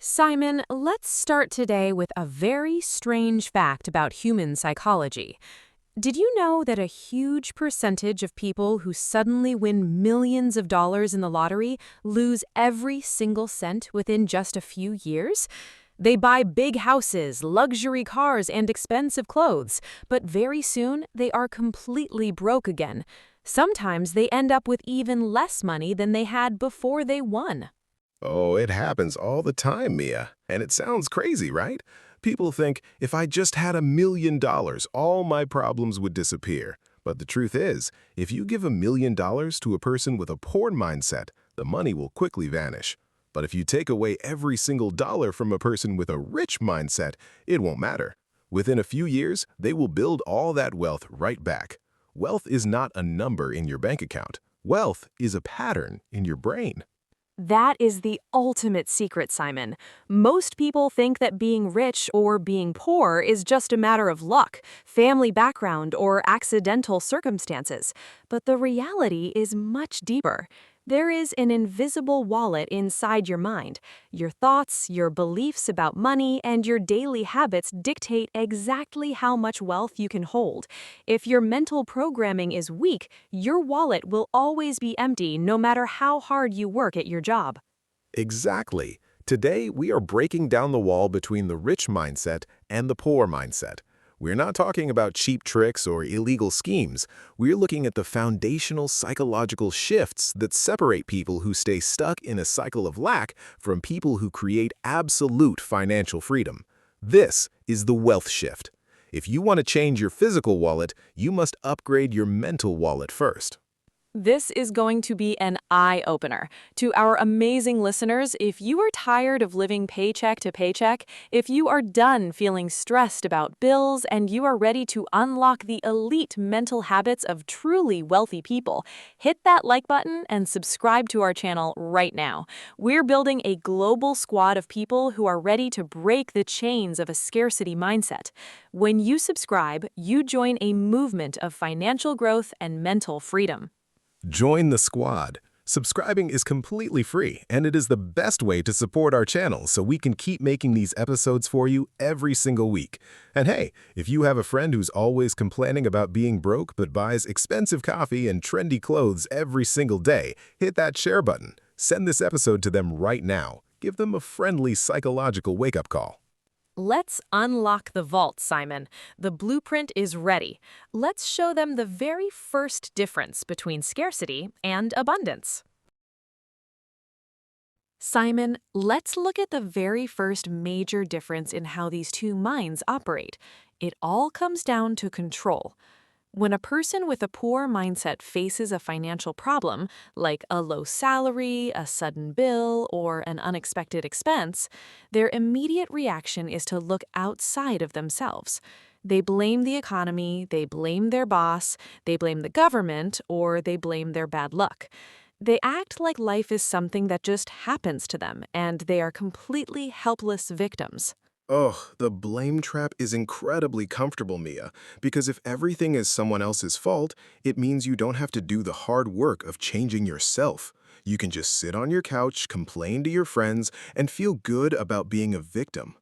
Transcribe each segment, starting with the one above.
Simon, let's start today with a very strange fact about human psychology. Did you know that a huge percentage of people who suddenly win millions of dollars in the lottery lose every single cent within just a few years? They buy big houses, luxury cars, and expensive clothes, but very soon they are completely broke again. Sometimes they end up with even less money than they had before they won. Oh, it happens all the time, Mia. And it sounds crazy, right? People think if I just had $1 million, all my problems would disappear. But the truth is, if you give $1 million to a person with a poor mindset, the money will quickly vanish. But if you take away every single dollar from a person with a rich mindset, it won't matter. Within a few years, they will build all that wealth right back. Wealth is not a number in your bank account. Wealth is a pattern in your brain. That is the ultimate secret, Simon. Most people think that being rich or being poor is just a matter of luck, family background, or accidental circumstances. But the reality is much deeper. There is an invisible wallet inside your mind. Your thoughts, your beliefs about money, and your daily habits dictate exactly how much wealth you can hold. If your mental programming is weak, your wallet will always be empty no matter how hard you work at your job. Exactly. Today, we are breaking down the wall between the rich mindset and the poor mindset. We're not talking about cheap tricks or illegal schemes. We're looking at the foundational psychological shifts that separate people who stay stuck in a cycle of lack from people who create absolute financial freedom. This is the wealth shift. If you want to change your physical wallet, you must upgrade your mental wallet first. This is going to be an eye-opener. To our amazing listeners, if you are tired of living paycheck to paycheck, if you are done feeling stressed about bills, and you are ready to unlock the elite mental habits of truly wealthy people, hit that like button and subscribe to our channel right now. We're building a global squad of people who are ready to break the chains of a scarcity mindset. When you subscribe, you join a movement of financial growth and mental freedom. Join the squad. Subscribing is completely free, and it is the best way to support our channel so we can keep making these episodes for you every single week. And hey, if you have a friend who's always complaining about being broke but buys expensive coffee and trendy clothes every single day, hit that share button. Send this episode to them right now. Give them a friendly psychological wake-up call. Let's unlock the vault, Simon. The blueprint is ready. Let's show them the very first difference between scarcity and abundance. Simon, let's look at the very first major difference in how these two minds operate. It all comes down to control. When a person with a poor mindset faces a financial problem, like a low salary, a sudden bill, or an unexpected expense, their immediate reaction is to look outside of themselves. They blame the economy, they blame their boss, they blame the government, or they blame their bad luck. They act like life is something that just happens to them, and they are completely helpless victims. Oh, the blame trap is incredibly comfortable, Mia, because if everything is someone else's fault, it means you don't have to do the hard work of changing yourself. You can just sit on your couch, complain to your friends, and feel good about being a victim.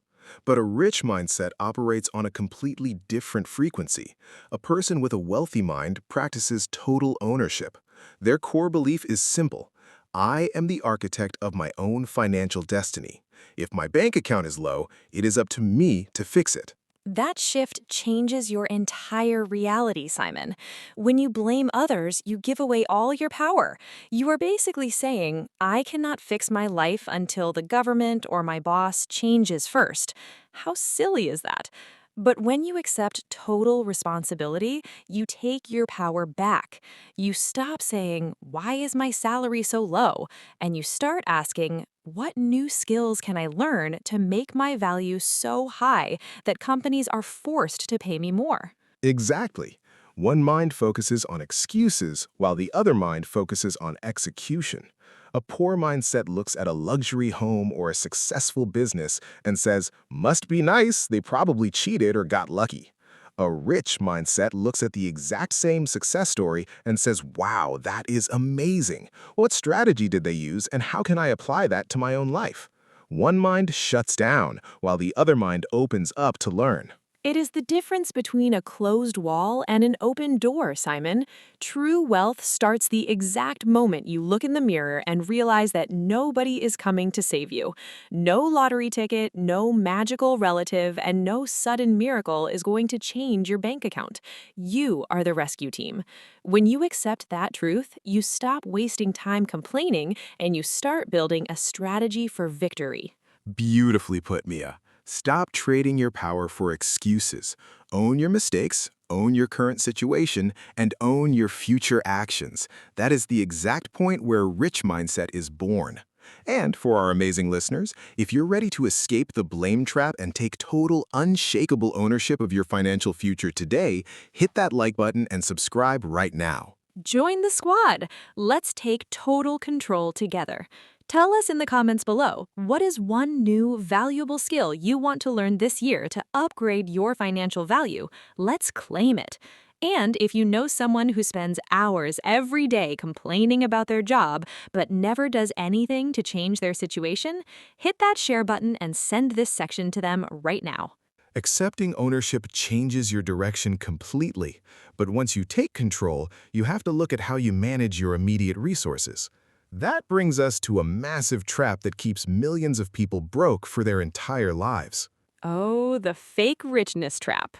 But a rich mindset operates on a completely different frequency. A person with a wealthy mind practices total ownership. Their core belief is simple. I am the architect of my own financial destiny. If my bank account is low, it is up to me to fix it. That shift changes your entire reality, Simon. When you blame others, you give away all your power. You are basically saying, I cannot fix my life until the government or my boss changes first. How silly is that? But when you accept total responsibility, you take your power back. You stop saying, why is my salary so low? And you start asking, what new skills can I learn to make my value so high that companies are forced to pay me more? Exactly. One mind focuses on excuses, while the other mind focuses on execution. A poor mindset looks at a luxury home or a successful business and says, must be nice, they probably cheated or got lucky. A rich mindset looks at the exact same success story and says, wow, that is amazing. What strategy did they use and how can I apply that to my own life? One mind shuts down, while the other mind opens up to learn. It is the difference between a closed wall and an open door, Simon. True wealth starts the exact moment you look in the mirror and realize that nobody is coming to save you. No lottery ticket, no magical relative, and no sudden miracle is going to change your bank account. You are the rescue team. When you accept that truth, you stop wasting time complaining and you start building a strategy for victory. Beautifully put, Mia. Stop trading your power for excuses. Own your mistakes, own your current situation, and own your future actions. That is the exact point where rich mindset is born. And for our amazing listeners, if you're ready to escape the blame trap and take total, unshakable ownership of your financial future today, hit that like button and subscribe right now. Join the squad. Let's take total control together. Tell us in the comments below, what is one new, valuable skill you want to learn this year to upgrade your financial value? Let's claim it. And if you know someone who spends hours every day complaining about their job but never does anything to change their situation, hit that share button and send this section to them right now. Accepting ownership changes your direction completely. But once you take control, you have to look at how you manage your immediate resources. That brings us to a massive trap that keeps millions of people broke for their entire lives. Oh, the fake richness trap.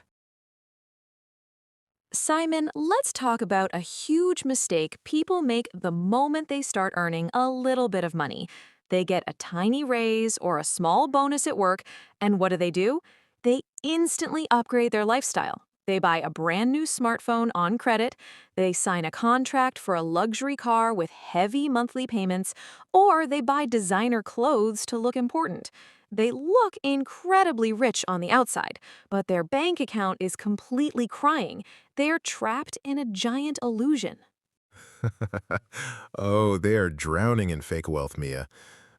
Simon, let's talk about a huge mistake people make the moment they start earning a little bit of money. They get a tiny raise or a small bonus at work, and what do? They instantly upgrade their lifestyle. They buy a brand new smartphone on credit, they sign a contract for a luxury car with heavy monthly payments, or they buy designer clothes to look important. They look incredibly rich on the outside, but their bank account is completely crying. They're trapped in a giant illusion. Oh, they are drowning in fake wealth, Mia.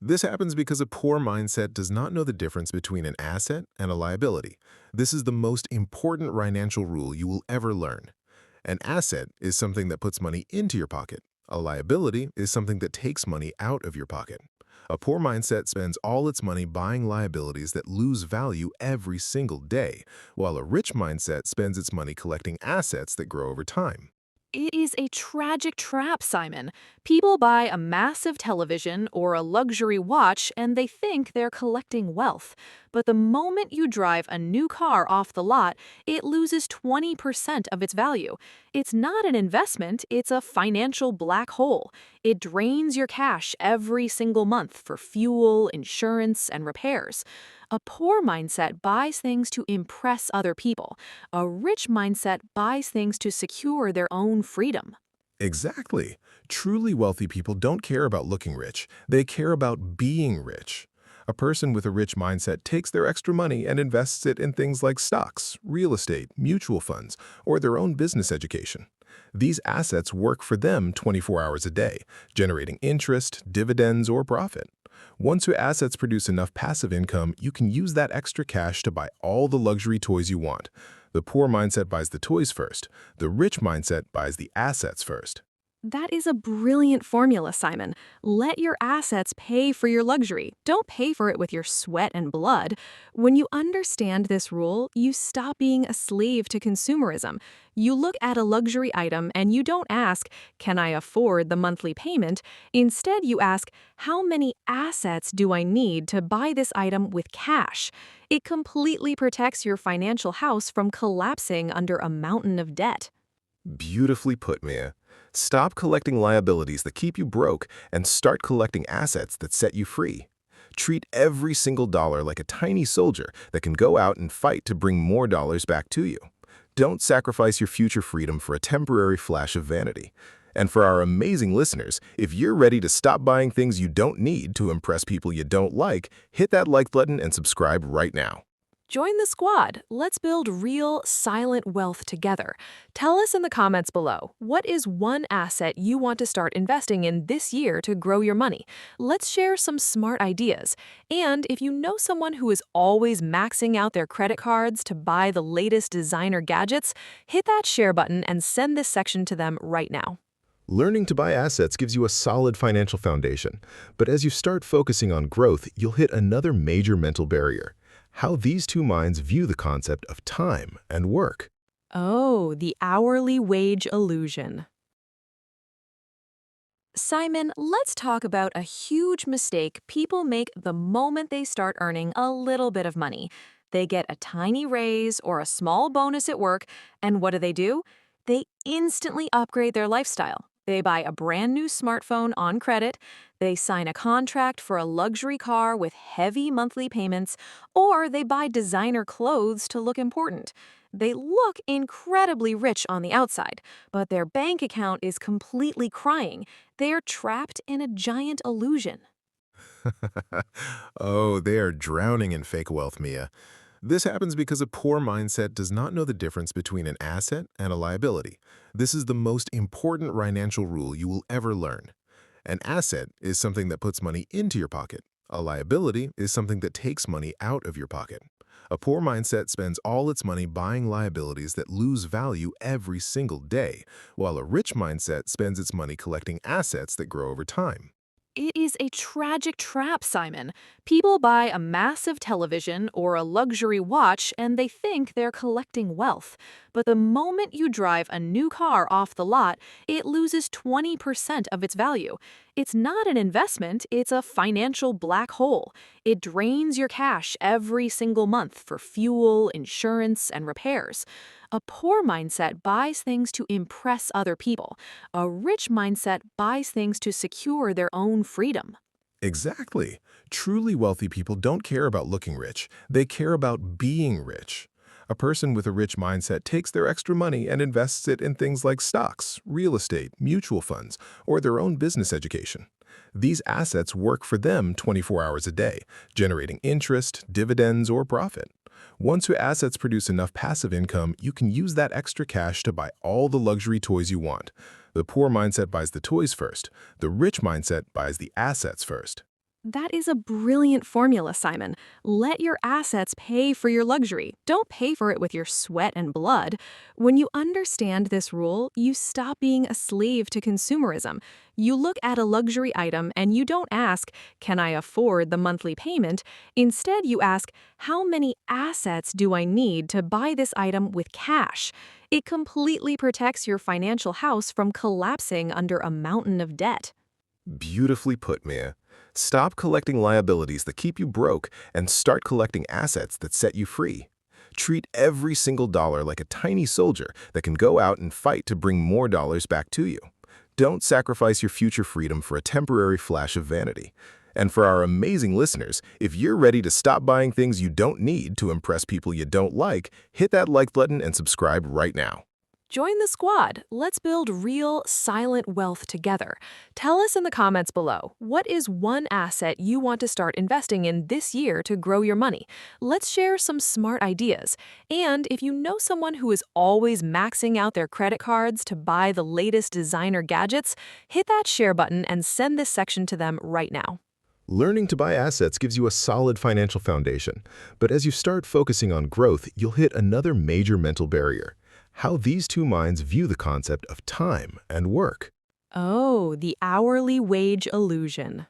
This happens because a poor mindset does not know the difference between an asset and a liability. This is the most important financial rule you will ever learn. An asset is something that puts money into your pocket. A liability is something that takes money out of your pocket. A poor mindset spends all its money buying liabilities that lose value every single day, while a rich mindset spends its money collecting assets that grow over time. It is a tragic trap, Simon. People buy a massive television or a luxury watch and they think they're collecting wealth. But the moment you drive a new car off the lot, it loses 20% of its value. It's not an investment, it's a financial black hole. It drains your cash every single month for fuel, insurance, and repairs. A poor mindset buys things to impress other people. A rich mindset buys things to secure their own freedom. Exactly. Truly wealthy people don't care about looking rich. They care about being rich. A person with a rich mindset takes their extra money and invests it in things like stocks, real estate, mutual funds, or their own business education. These assets work for them 24 hours a day, generating interest, dividends, or profit. Once your assets produce enough passive income, you can use that extra cash to buy all the luxury toys you want. The poor mindset buys the toys first. The rich mindset buys the assets first. That is a brilliant formula, Simon. Let your assets pay for your luxury. Don't pay for it with your sweat and blood. When you understand this rule, you stop being a slave to consumerism. You look at a luxury item and you don't ask, can I afford the monthly payment? Instead, you ask, how many assets do I need to buy this item with cash? It completely protects your financial house from collapsing under a mountain of debt. Beautifully put, Mia. Stop collecting liabilities that keep you broke and start collecting assets that set you free. Treat every single dollar like a tiny soldier that can go out and fight to bring more dollars back to you. Don't sacrifice your future freedom for a temporary flash of vanity. And for our amazing listeners, if you're ready to stop buying things you don't need to impress people you don't like, hit that like button and subscribe right now. Join the squad. Let's build real, silent wealth together. Tell us in the comments below, what is one asset you want to start investing in this year to grow your money? Let's share some smart ideas. And if you know someone who is always maxing out their credit cards to buy the latest designer gadgets, hit that share button and send this section to them right now. Learning to buy assets gives you a solid financial foundation, but as you start focusing on growth, you'll hit another major mental barrier: how these two minds view the concept of time and work. Oh, the hourly wage illusion. Simon, let's talk about a huge mistake people make the moment they start earning a little bit of money. They get a tiny raise or a small bonus at work, and what do? They instantly upgrade their lifestyle. They buy a brand new smartphone on credit, they sign a contract for a luxury car with heavy monthly payments, or they buy designer clothes to look important. They look incredibly rich on the outside, but their bank account is completely crying. They're trapped in a giant illusion. Oh, they are drowning in fake wealth, Mia. This happens because a poor mindset does not know the difference between an asset and a liability. This is the most important financial rule you will ever learn. An asset is something that puts money into your pocket. A liability is something that takes money out of your pocket. A poor mindset spends all its money buying liabilities that lose value every single day, while a rich mindset spends its money collecting assets that grow over time. It is a tragic trap, Simon. People buy a massive television or a luxury watch and they think they're collecting wealth. But the moment you drive a new car off the lot, it loses 20% of its value. It's not an investment, it's a financial black hole. It drains your cash every single month for fuel, insurance, and repairs. A poor mindset buys things to impress other people. A rich mindset buys things to secure their own freedom. Exactly. Truly wealthy people don't care about looking rich. They care about being rich. A person with a rich mindset takes their extra money and invests it in things like stocks, real estate, mutual funds, or their own business education. These assets work for them 24 hours a day, generating interest, dividends, or profit. Once your assets produce enough passive income, you can use that extra cash to buy all the luxury toys you want. The poor mindset buys the toys first. The rich mindset buys the assets first. That is a brilliant formula, Simon. Let your assets pay for your luxury. Don't pay for it with your sweat and blood. When you understand this rule, you stop being a slave to consumerism. You look at a luxury item and you don't ask, can I afford the monthly payment? Instead, you ask, how many assets do I need to buy this item with cash? It completely protects your financial house from collapsing under a mountain of debt. Beautifully put, Mia. Stop collecting liabilities that keep you broke and start collecting assets that set you free. Treat every single dollar like a tiny soldier that can go out and fight to bring more dollars back to you. Don't sacrifice your future freedom for a temporary flash of vanity. And for our amazing listeners, if you're ready to stop buying things you don't need to impress people you don't like, hit that like button and subscribe right now. Join the squad. Let's build real, silent wealth together. Tell us in the comments below, what is one asset you want to start investing in this year to grow your money? Let's share some smart ideas. And if you know someone who is always maxing out their credit cards to buy the latest designer gadgets, hit that share button and send this section to them right now. Learning to buy assets gives you a solid financial foundation, but as you start focusing on growth, you'll hit another major mental barrier: how these two minds view the concept of time and work. Oh, the hourly wage illusion.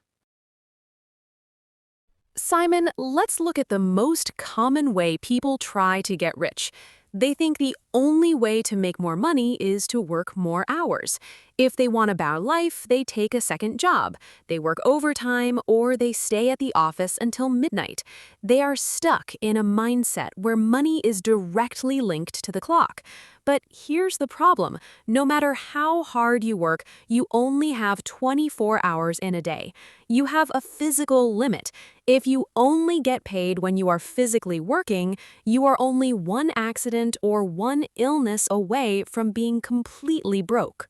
Simon, let's look at the most common way people try to get rich. They think the only way to make more money is to work more hours. If they want a better life, they take a second job. They work overtime or they stay at the office until midnight. They are stuck in a mindset where money is directly linked to the clock. But here's the problem. No matter how hard you work, you only have 24 hours in a day. You have a physical limit. If you only get paid when you are physically working, you are only one accident or one illness away from being completely broke.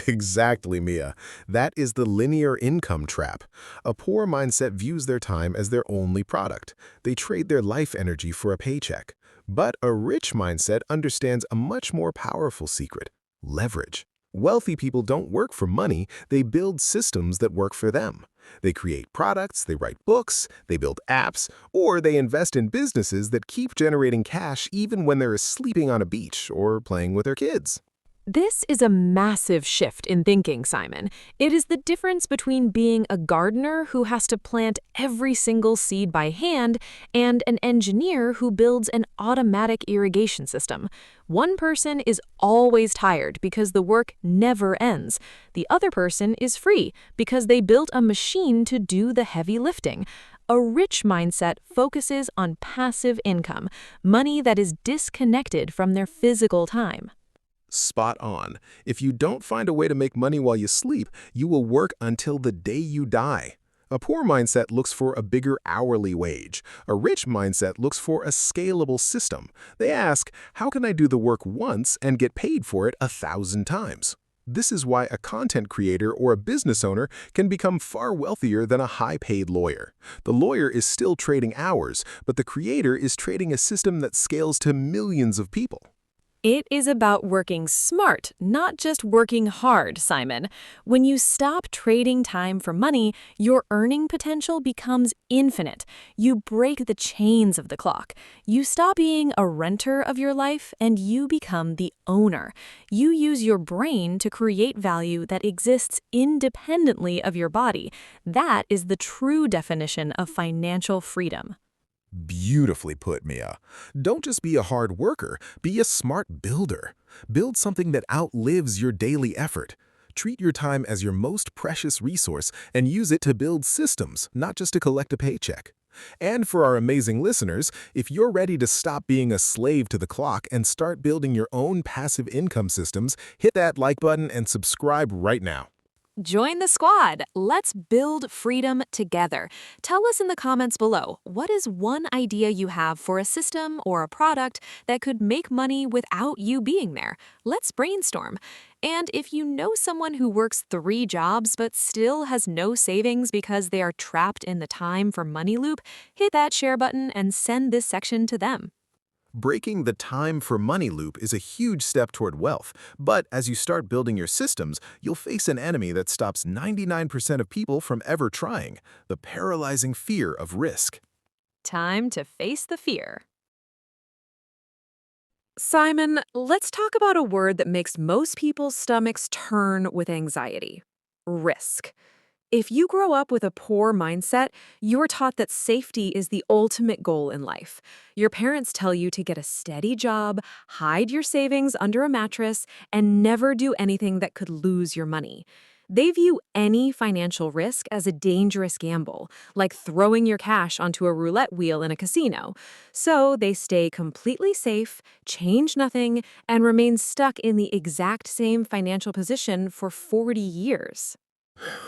Exactly, Mia. That is the linear income trap. A poor mindset views their time as their only product. They trade their life energy for a paycheck. But a rich mindset understands a much more powerful secret: leverage. Wealthy people don't work for money, they build systems that work for them. They create products, they write books, they build apps, or they invest in businesses that keep generating cash even when they're sleeping on a beach or playing with their kids. This is a massive shift in thinking, Simon. It is the difference between being a gardener who has to plant every single seed by hand and an engineer who builds an automatic irrigation system. One person is always tired because the work never ends. The other person is free because they built a machine to do the heavy lifting. A rich mindset focuses on passive income, money that is disconnected from their physical time. Spot on. If you don't find a way to make money while you sleep, you will work until the day you die. A poor mindset looks for a bigger hourly wage. A rich mindset looks for a scalable system. They ask, how can I do the work once and get paid for it 1,000 times? This is why a content creator or a business owner can become far wealthier than a high-paid lawyer. The lawyer is still trading hours, but the creator is trading a system that scales to millions of people. It is about working smart, not just working hard, Simon. When you stop trading time for money, your earning potential becomes infinite. You break the chains of the clock. You stop being a renter of your life and you become the owner. You use your brain to create value that exists independently of your body. That is the true definition of financial freedom. Beautifully put, Mia. Don't just be a hard worker, be a smart builder. Build something that outlives your daily effort. Treat your time as your most precious resource and use it to build systems, not just to collect a paycheck. And for our amazing listeners, if you're ready to stop being a slave to the clock and start building your own passive income systems, hit that like button and subscribe right now. Join the squad. Let's build freedom together. Tell us in the comments below, what is one idea you have for a system or a product that could make money without you being there? Let's brainstorm. And if you know someone who works 3 jobs but still has no savings because they are trapped in the time for money loop, hit that share button and send this section to them. Breaking the time for money loop is a huge step toward wealth, but as you start building your systems, you'll face an enemy that stops 99% of people from ever trying, the paralyzing fear of risk. Time to face the fear. Simon, let's talk about a word that makes most people's stomachs turn with anxiety: risk. If you grow up with a poor mindset, you're taught that safety is the ultimate goal in life. Your parents tell you to get a steady job, hide your savings under a mattress, and never do anything that could lose your money. They view any financial risk as a dangerous gamble, like throwing your cash onto a roulette wheel in a casino. So they stay completely safe, change nothing, and remain stuck in the exact same financial position for 40 years.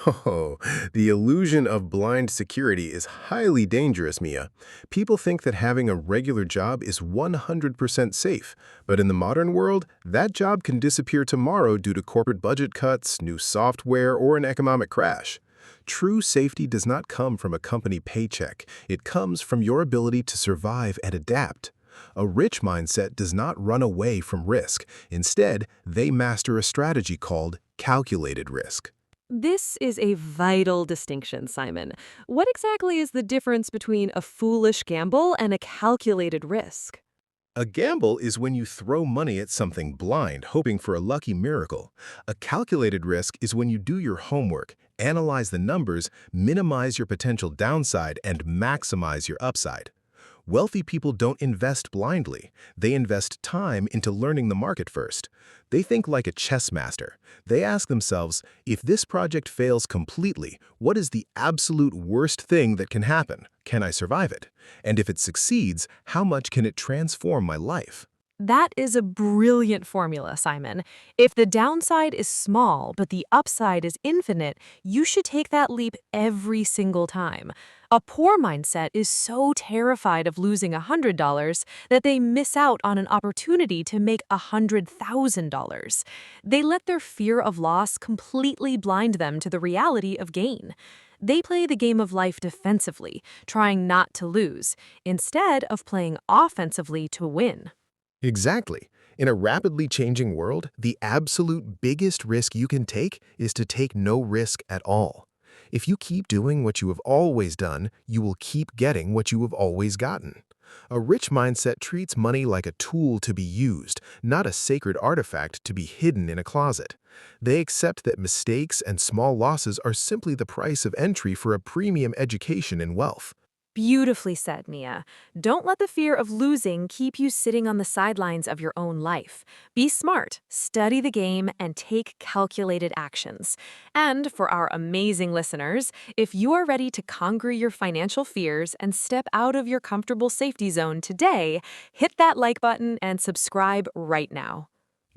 Oh, the illusion of blind security is highly dangerous, Mia. People think that having a regular job is 100% safe, but in the modern world, that job can disappear tomorrow due to corporate budget cuts, new software, or an economic crash. True safety does not come from a company paycheck. It comes from your ability to survive and adapt. A rich mindset does not run away from risk. Instead, they master a strategy called calculated risk. This is a vital distinction, Simon. What exactly is the difference between a foolish gamble and a calculated risk? A gamble is when you throw money at something blind, hoping for a lucky miracle. A calculated risk is when you do your homework, analyze the numbers, minimize your potential downside, and maximize your upside. Wealthy people don't invest blindly. They invest time into learning the market first. They think like a chess master. They ask themselves, if this project fails completely, what is the absolute worst thing that can happen? Can I survive it? And if it succeeds, how much can it transform my life? That is a brilliant formula, Simon. If the downside is small but the upside is infinite, you should take that leap every single time. A poor mindset is so terrified of losing $100 that they miss out on an opportunity to make $100,000. They let their fear of loss completely blind them to the reality of gain. They play the game of life defensively, trying not to lose, instead of playing offensively to win. Exactly. In a rapidly changing world, the absolute biggest risk you can take is to take no risk at all. If you keep doing what you have always done, you will keep getting what you have always gotten. A rich mindset treats money like a tool to be used, not a sacred artifact to be hidden in a closet. They accept that mistakes and small losses are simply the price of entry for a premium education and wealth. Beautifully said, Mia. Don't let the fear of losing keep you sitting on the sidelines of your own life. Be smart, study the game, and take calculated actions. And for our amazing listeners, if you are ready to conquer your financial fears and step out of your comfortable safety zone today, hit that like button and subscribe right now.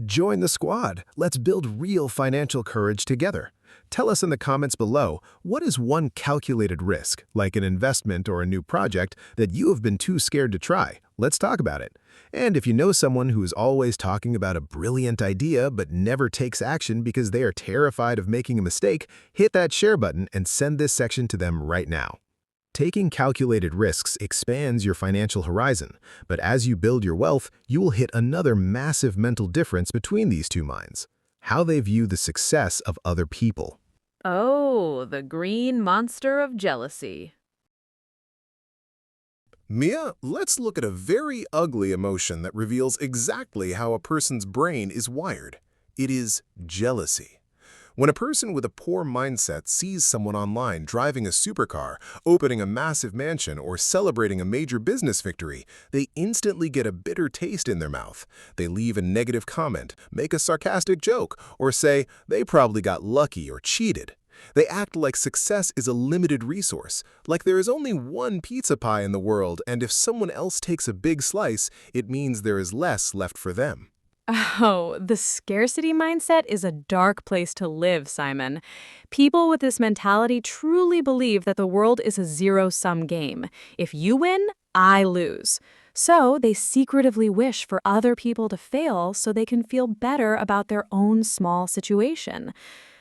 Join the squad. Let's build real financial courage together. Tell us in the comments below, what is one calculated risk, like an investment or a new project, that you have been too scared to try? Let's talk about it. And if you know someone who is always talking about a brilliant idea but never takes action because they are terrified of making a mistake, hit that share button and send this section to them right now. Taking calculated risks expands your financial horizon, but as you build your wealth, you will hit another massive mental difference between these two minds: how they view the success of other people. Oh, the green monster of jealousy. Mia, let's look at a very ugly emotion that reveals exactly how a person's brain is wired. It is jealousy. When a person with a poor mindset sees someone online driving a supercar, opening a massive mansion, or celebrating a major business victory, they instantly get a bitter taste in their mouth. They leave a negative comment, make a sarcastic joke, or say they probably got lucky or cheated. They act like success is a limited resource, like there is only one pizza pie in the world, and if someone else takes a big slice, it means there is less left for them. Oh, the scarcity mindset is a dark place to live, Simon. People with this mentality truly believe that the world is a zero-sum game. If you win, I lose. So they secretively wish for other people to fail so they can feel better about their own small situation.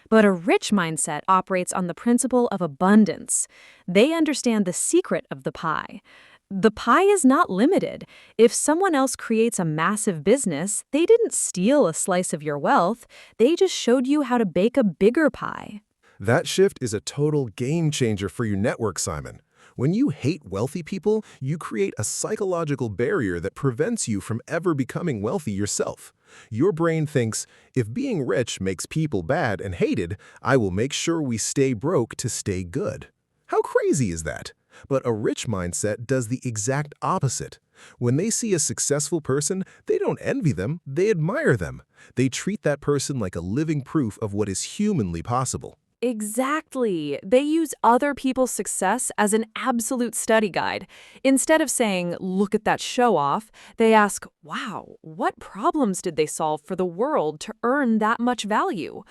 But a rich mindset operates on the principle of abundance. They understand the secret of the pie. The pie is not limited. If someone else creates a massive business, they didn't steal a slice of your wealth. They just showed you how to bake a bigger pie. That shift is a total game changer for your network, Simon. When you hate wealthy people, you create a psychological barrier that prevents you from ever becoming wealthy yourself. Your brain thinks, if being rich makes people bad and hated, I will make sure we stay broke to stay good. How crazy is that? But a rich mindset does the exact opposite. When they see a successful person, they don't envy them, they admire them. They treat that person like a living proof of what is humanly possible. Exactly. They use other people's success as an absolute study guide. Instead of saying, look at that show off, they ask, wow, what problems did they solve for the world to earn that much value?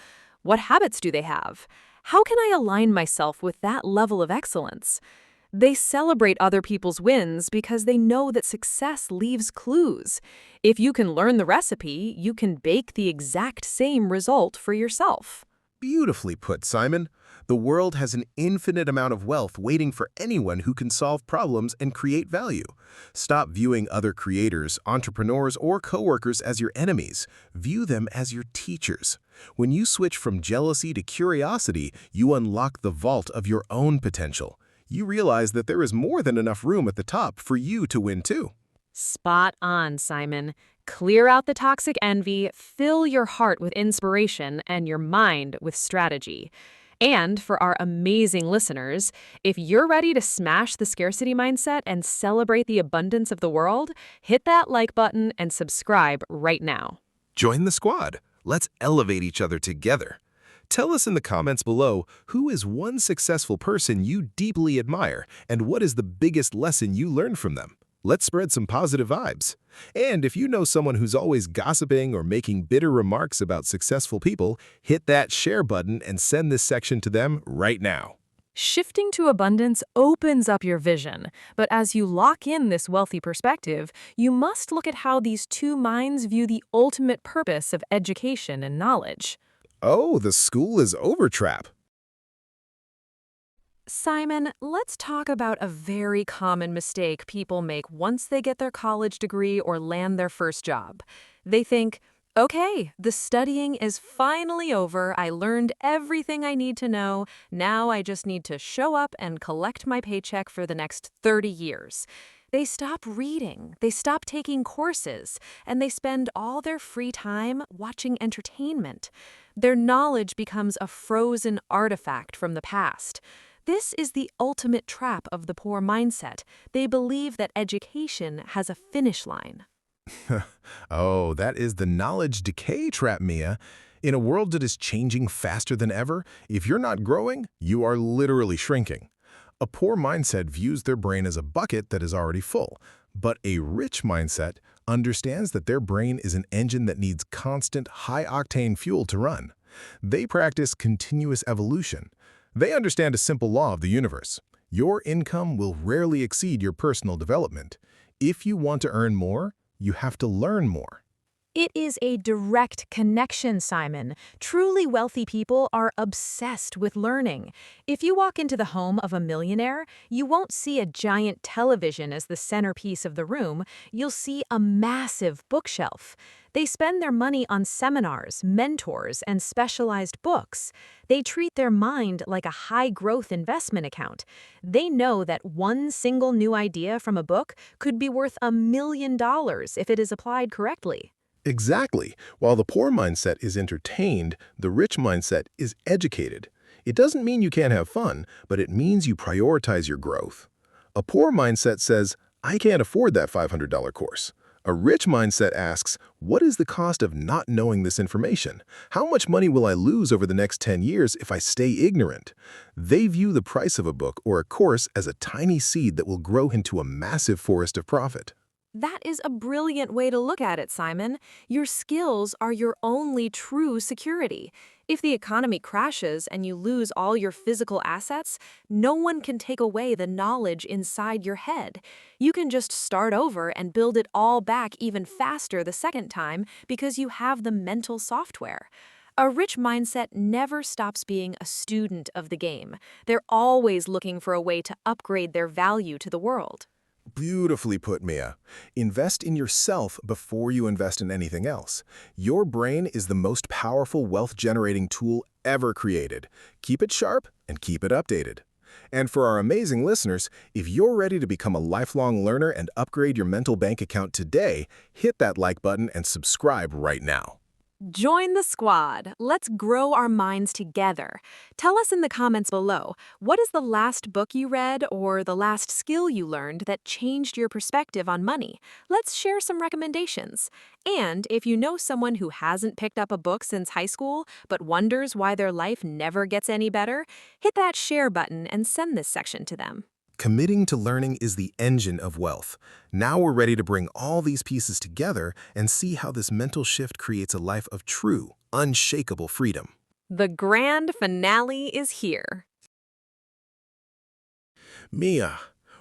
What habits do they have? How can I align myself with that level of excellence? They celebrate other people's wins because they know that success leaves clues. If you can learn the recipe, you can bake the exact same result for yourself. Beautifully put, Simon. The world has an infinite amount of wealth waiting for anyone who can solve problems and create value. Stop viewing other creators, entrepreneurs, or coworkers as your enemies. View them as your teachers. When you switch from jealousy to curiosity, you unlock the vault of your own potential. You realize that there is more than enough room at the top for you to win too. Spot on, Simon. Clear out the toxic envy, fill your heart with inspiration, and your mind with strategy. And for our amazing listeners, if you're ready to smash the scarcity mindset and celebrate the abundance of the world, hit that like button and subscribe right now. Join the squad. Let's elevate each other together. Tell us in the comments below, who is one successful person you deeply admire and what is the biggest lesson you learned from them? Let's spread some positive vibes. And if you know someone who's always gossiping or making bitter remarks about successful people, hit that share button and send this section to them right now. Shifting to abundance opens up your vision, but as you lock in this wealthy perspective, you must look at how these two minds view the ultimate purpose of education and knowledge. Oh, the school is over trap. Simon, let's talk about a very common mistake people make once they get their college degree or land their first job. They think, okay, the studying is finally over. I learned everything I need to know. Now I just need to show up and collect my paycheck for the next 30 years. They stop reading, they stop taking courses, and they spend all their free time watching entertainment. Their knowledge becomes a frozen artifact from the past. This is the ultimate trap of the poor mindset. They believe that education has a finish line. Oh, that is the knowledge decay trap, Mia. In a world that is changing faster than ever, if you're not growing, you are literally shrinking. A poor mindset views their brain as a bucket that is already full, but a rich mindset understands that their brain is an engine that needs constant, high-octane fuel to run. They practice continuous evolution. They understand a simple law of the universe. Your income will rarely exceed your personal development. If you want to earn more, you have to learn more. It is a direct connection, Simon. Truly wealthy people are obsessed with learning. If you walk into the home of a millionaire, you won't see a giant television as the centerpiece of the room. You'll see a massive bookshelf. They spend their money on seminars, mentors, and specialized books. They treat their mind like a high-growth investment account. They know that one single new idea from a book could be worth $1 million if it is applied correctly. Exactly. While the poor mindset is entertained, the rich mindset is educated. It doesn't mean you can't have fun, but it means you prioritize your growth. A poor mindset says, I can't afford that $500 course. A rich mindset asks, what is the cost of not knowing this information? How much money will I lose over the next 10 years if I stay ignorant? They view the price of a book or a course as a tiny seed that will grow into a massive forest of profit. That is a brilliant way to look at it, Simon. Your skills are your only true security. If the economy crashes and you lose all your physical assets, no one can take away the knowledge inside your head. You can just start over and build it all back even faster the second time because you have the mental software. A rich mindset never stops being a student of the game. They're always looking for a way to upgrade their value to the world. Beautifully put, Mia. Invest in yourself before you invest in anything else. Your brain is the most powerful wealth-generating tool ever created. Keep it sharp and keep it updated. And for our amazing listeners, if you're ready to become a lifelong learner and upgrade your mental bank account today, hit that like button and subscribe right now. Join the squad. Let's grow our minds together. Tell us in the comments below, what is the last book you read or the last skill you learned that changed your perspective on money? Let's share some recommendations. And if you know someone who hasn't picked up a book since high school but wonders why their life never gets any better, hit that share button and send this section to them. Committing to learning is the engine of wealth. Now we're ready to bring all these pieces together and see how this mental shift creates a life of true, unshakable freedom. The grand finale is here. Mia,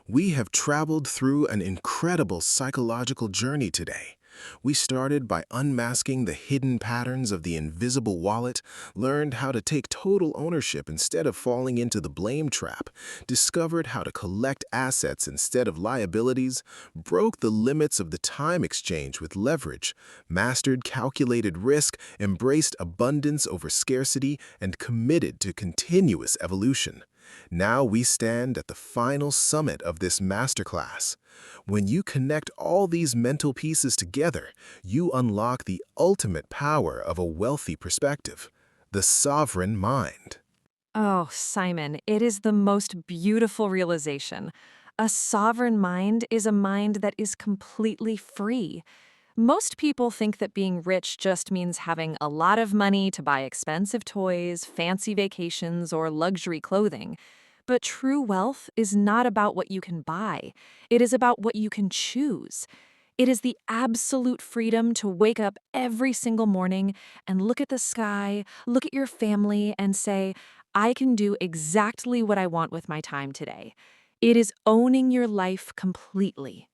we have traveled through an incredible psychological journey today. We started by unmasking the hidden patterns of the invisible wallet, learned how to take total ownership instead of falling into the blame trap, discovered how to collect assets instead of liabilities, broke the limits of the time exchange with leverage, mastered calculated risk, embraced abundance over scarcity, and committed to continuous evolution. Now we stand at the final summit of this masterclass. When you connect all these mental pieces together, you unlock the ultimate power of a wealthy perspective, the sovereign mind. Oh, Simon, it is the most beautiful realization. A sovereign mind is a mind that is completely free. Most people think that being rich just means having a lot of money to buy expensive toys, fancy vacations, or luxury clothing. But true wealth is not about what you can buy. It is about what you can choose. It is the absolute freedom to wake up every single morning and look at the sky, look at your family, and say, I can do exactly what I want with my time today. It is owning your life completely.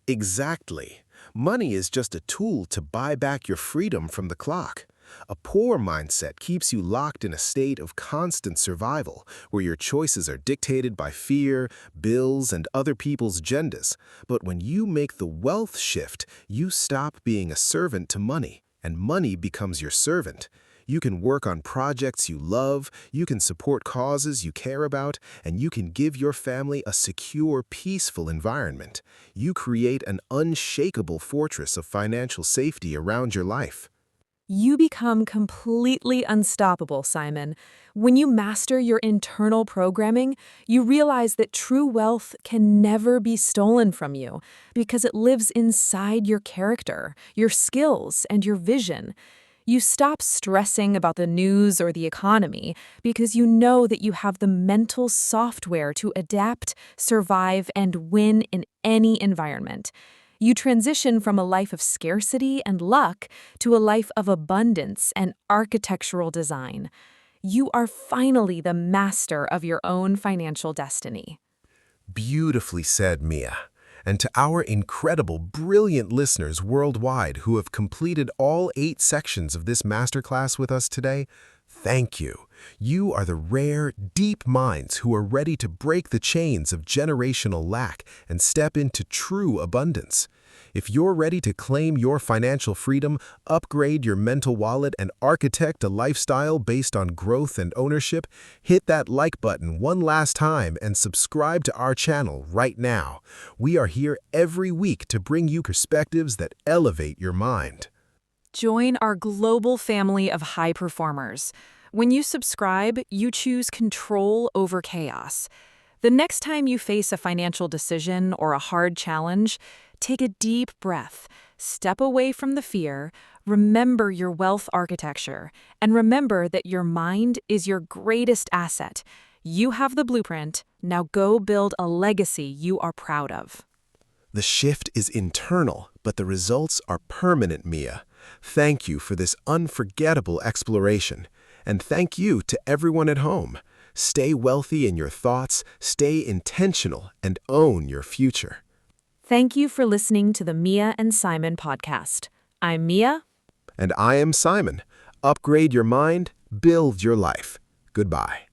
Exactly. Money is just a tool to buy back your freedom from the clock. A poor mindset keeps you locked in a state of constant survival, where your choices are dictated by fear, bills, and other people's agendas. But when you make the wealth shift, you stop being a servant to money, and money becomes your servant. You can work on projects you love, you can support causes you care about, and you can give your family a secure, peaceful environment. You create an unshakable fortress of financial safety around your life. You become completely unstoppable, Simon. When you master your internal programming, you realize that true wealth can never be stolen from you because it lives inside your character, your skills, and your vision. You stop stressing about the news or the economy because you know that you have the mental software to adapt, survive, and win in any environment. You transition from a life of scarcity and luck to a life of abundance and architectural design. You are finally the master of your own financial destiny. Beautifully said, Mia. And to our incredible, brilliant listeners worldwide who have completed all 8 sections of this masterclass with us today, thank you. You are the rare, deep minds who are ready to break the chains of generational lack and step into true abundance. If you're ready to claim your financial freedom, upgrade your mental wallet, and architect a lifestyle based on growth and ownership, hit that like button one last time and subscribe to our channel right now. We are here every week to bring you perspectives that elevate your mind. Join our global family of high performers. When you subscribe, you choose control over chaos. The next time you face a financial decision or a hard challenge, take a deep breath, step away from the fear, remember your wealth architecture, and remember that your mind is your greatest asset. You have the blueprint. Now go build a legacy you are proud of. The shift is internal, but the results are permanent, Mia. Thank you for this unforgettable exploration. And thank you to everyone at home. Stay wealthy in your thoughts, stay intentional, and own your future. Thank you for listening to the Mia and Simon podcast. I'm Mia. And I am Simon. Upgrade your mind, build your life. Goodbye.